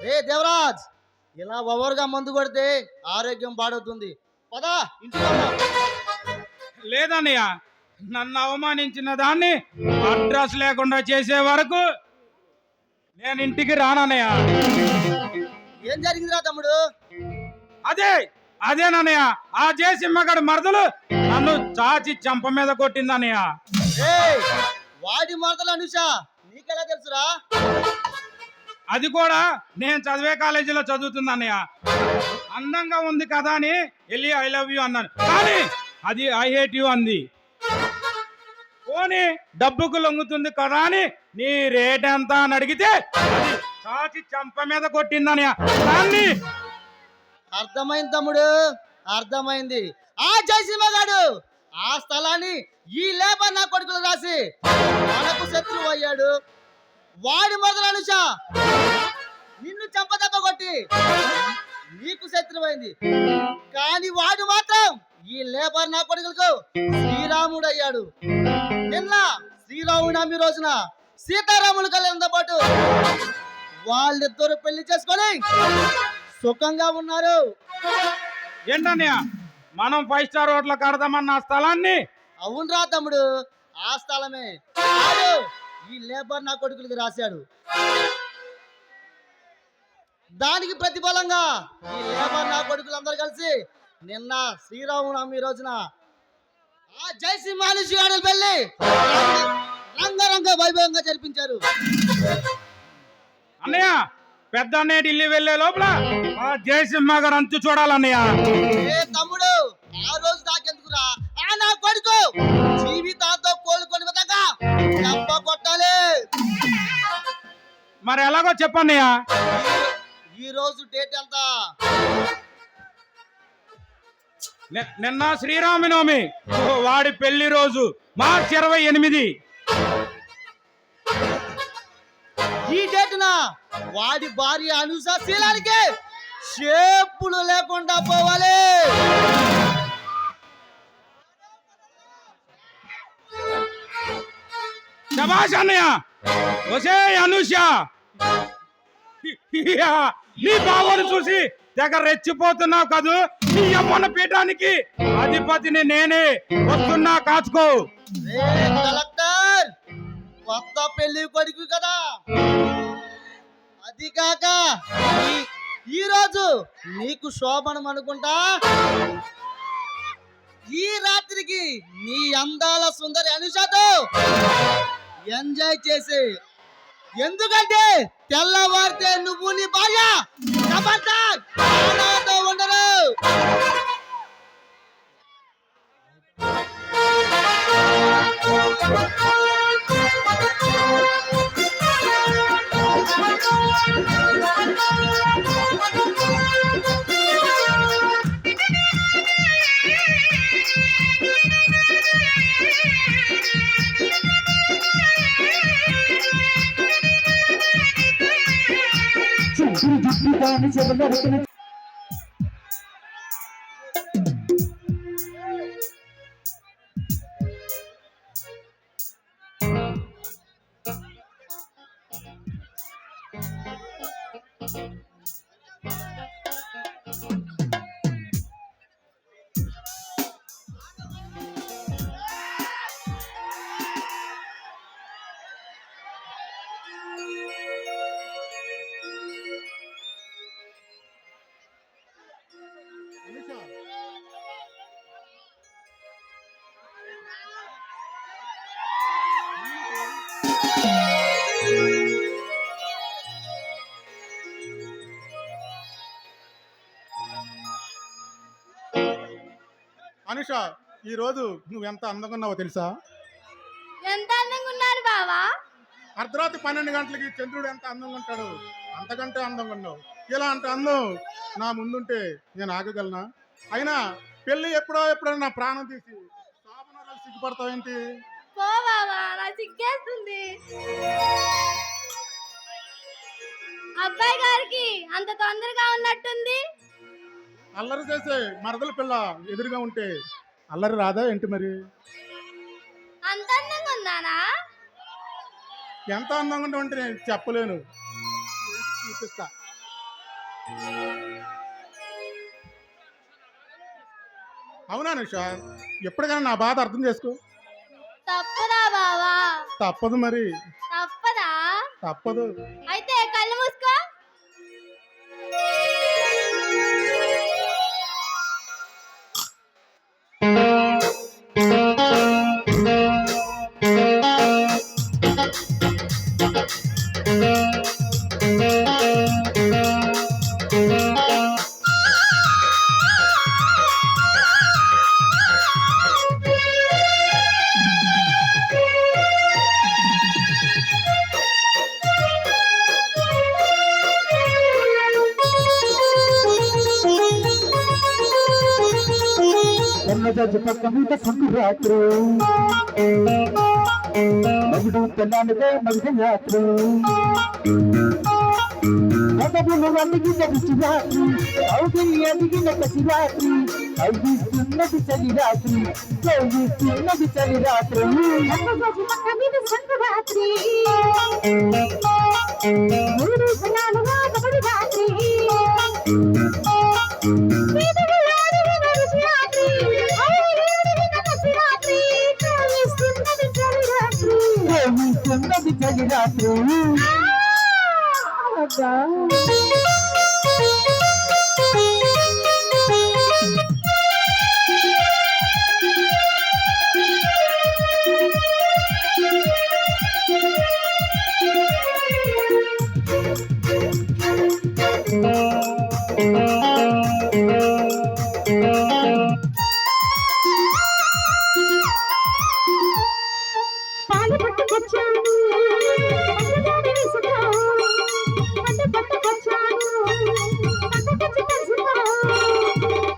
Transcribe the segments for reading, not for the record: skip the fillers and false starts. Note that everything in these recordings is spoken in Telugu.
రే దేవరాజ్, ఇలా ఓవర్గా మందు కొడితే ఆరోగ్యం పాడవుతుంది. పదా ఇంటికి వెళ్దాం. లేదన్నయ్య, నన్ను అవమానించిన దాన్ని అడ్రస్ లేకుండా చేసే వరకు నేను ఇంటికి రానన్నయ్య. ఏం జరిగిందిరా తమ్ముడు? అదే అదేనన్నయ్య, ఆ జయసింహగడు మరదలు నన్ను చాచి చంప మీద కొట్టిందన్నయ్య. ఏయ్, వాడి మాటలు అనుష నీకెలా తెలుసురా? అది కూడా నేను చదివే కాలేజీలో చదువుతుంది అన్నయ్య. అందంగా ఉంది కదా అని వెళ్ళి ఐ లవ్ యూ అన్నాను, కానీ అది ఐ హేట్ యూ అంది. పోనీ డబ్బుకు లొంగుతుంది కదా అని నీ రేట్ ఎంత అని అడిగితే అది చాచి చంప మీద కొట్టిందన్నయ్య. దాన్ని అర్థమైంది తమ్ముడు, అర్థమైంది. ఆ జయసింహగాడు ఆ స్థలాన్ని ఈ లేబర్ నా కొడుకులు రాసి మనకు శత్రువు అయ్యాడు. వాడి మొదలు అనుష నిన్ను చంపదెబ్బ కొట్టి నీకు శత్రువైంది. కానీ వాడు మాత్రం ఈ లేబర్ నా కొడుకులకు శ్రీరాముడు అయ్యాడు. నిన్న శ్రీరామనవమి రోజున సీతారాములు కళ్యాణంతో పాటు వాళ్ళిద్దరు పెళ్లి చేసుకొని సుఖంగా ఉన్నారు. ఏంటన్నయ్య, మనం 5 స్టార్ హోటల్ కడదామన్న ఆ స్థలాన్ని? అవునరా తమ్ముడు, ఆ స్థలమే వాడు ఈ లేబర్ నా కొడుకులకి రాశాడు. దానికి ప్రతిఫలంగా ఈ లేబర్ నా కొడుకులందరూ కలిసి నిన్న శ్రీరామనవమి రోజున ఆ జయసింహానుషి గారి పెళ్లి రంగరంగ వైభవంగా జరిపించారు. అన్నయ్య, పెద్ద అన్నయ్య ఢిల్లీ వెళ్లే లోపల ఆ జయసింహ గారు అంతు చూడాలన్నయ్య. ఏ తమ్ముడు, ఆ రోజు దాకెందుకురా? ఆ నా కొడుకు జీవితాంతో కోలుకొని విధంగా దెబ్బ కొట్టాలి. మరి ఎలాగో చెప్పన్నయ్య. ఈ రోజు డేట్ ఎంత? నిన్న శ్రీరామనవమి, వాడి పెళ్లి రోజు మార్చి 28. ఈ డేటున వాడి భార్య అనుష శీలానికి షేపులు లేకుండా పోవాలి. శభాష్ అన్నయ్య. ఒసే అనుష, నీ బావను చూసి దగ్గర రెచ్చిపోతున్నావు కదూ. నీ అమ్మన పీఠానికి అధిపతిని నేనే, వస్తున్నా కాచుకో. రే కలెక్టర్, కొత్త పెళ్లి కొడుకు కదా, అది కాక ఈ రోజు నీకు శోభనం అనుకుంటా. ఈ రాత్రికి నీ అందాల సుందరి అనుషతో ఎంజాయ్ చేసే, ఎందుకంటే తెల్లవారితే నువ్వు నీ భార్య నాతో ఉండరు. అనుష, ఈ రోజు నువ్వు ఎంత అందంగా ఉన్నావో తెలుసా? ఎంత అందంగా ఉన్నారు బావా? అర్ధరాత్రి 12 గంటలకి చంద్రుడు ఎంత అందంగా ఉంటాడు, అంతకంటే అందంగా ఉన్నావు. ఇలా అంత అందం నా ముందుంటే నేను ఆగగలనా? అయినా పెళ్లి ఎప్పుడైనా నా ప్రాణం తీసి శోభనాలు సిగ్గుపడతావేంటి? పో బావా, నా సిగ్గేస్తుంది. అబ్బాయి గారికి అంత తొందరగా ఉన్నట్టుంది. అల్లరి చేసే మరదల పిల్ల ఎదురుగా ఉంటే అల్లరి రాదా ఏంటి? మరి అంత అందంగా ఉందానా? ఎంత అందంగా ఉంటే నేను చెప్పలేను, చూపిస్తా. అవునా నిష, ఎప్పటికైనా నా బాధ అర్థం చేసుకో. తప్పదా బావా? తప్పదు మరి, తప్పదా? తప్పదు. అయితే కళ్ళు మూసుకో. పక్క మీద సంకురాత్రు మగుడు పెళ్ళానిదే మగ రాత్రు మగబులు అడిగిన రుచి రాత్రి అవుగిరి అడిగిన కసి రాత్రి అయిస్తున్నది చలి రాత్రి చౌగిస్తున్నది చలి రాత్రి పక్క మీద సంకురాత్రి మగుడు పెళ్ళానుగా మగడు రాత్రి ఉన్నది చలి రాత్రి.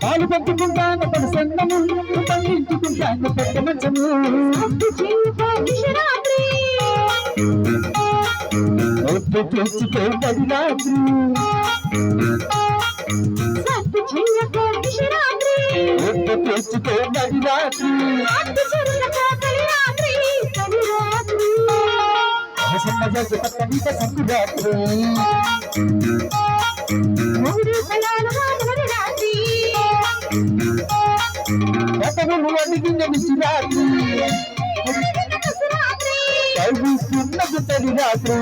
పాలు పట్టుకుంటాను పడు సంగము పండించుకుంటాను పెద్ద మంచము ఒట్టు తెచ్చుకోబడి రాత్రి ఒట్టు తెచ్చుకోబడి రాత్రి పక్క మీద సంకురాత్రి పక్కను అడిగిన రుచి రాత్రి కౌగిస్తున్నది చలి రాత్రి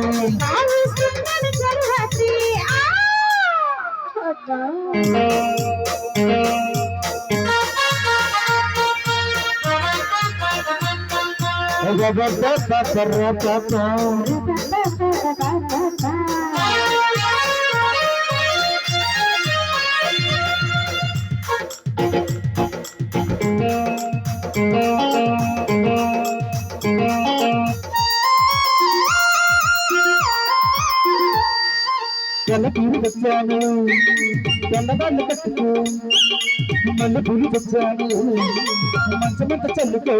తెల్లపూలు తెచ్చాను తెల్లవాళ్ళు కట్టుకో మల్లె పూలు తెచ్చాను మంచమంత చల్లుకో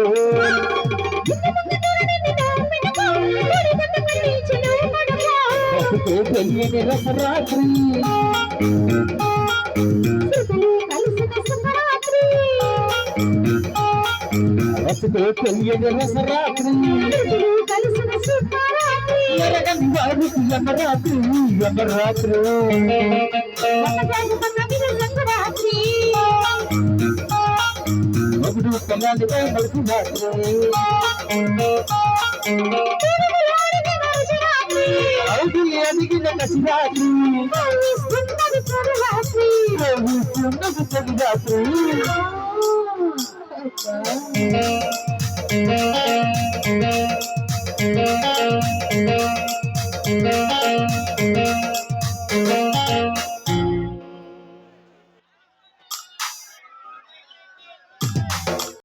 తెలియని రసరాత్రి రసతో తెలియని రసరాత్రి ఎరగని వారికి యమరాత్రి యమరాత్రి మగుడు కళ్యాణిగా మలుపు రాత్రి అవుగులి అడిగిన కసి రాత్రి చలి రాత్రి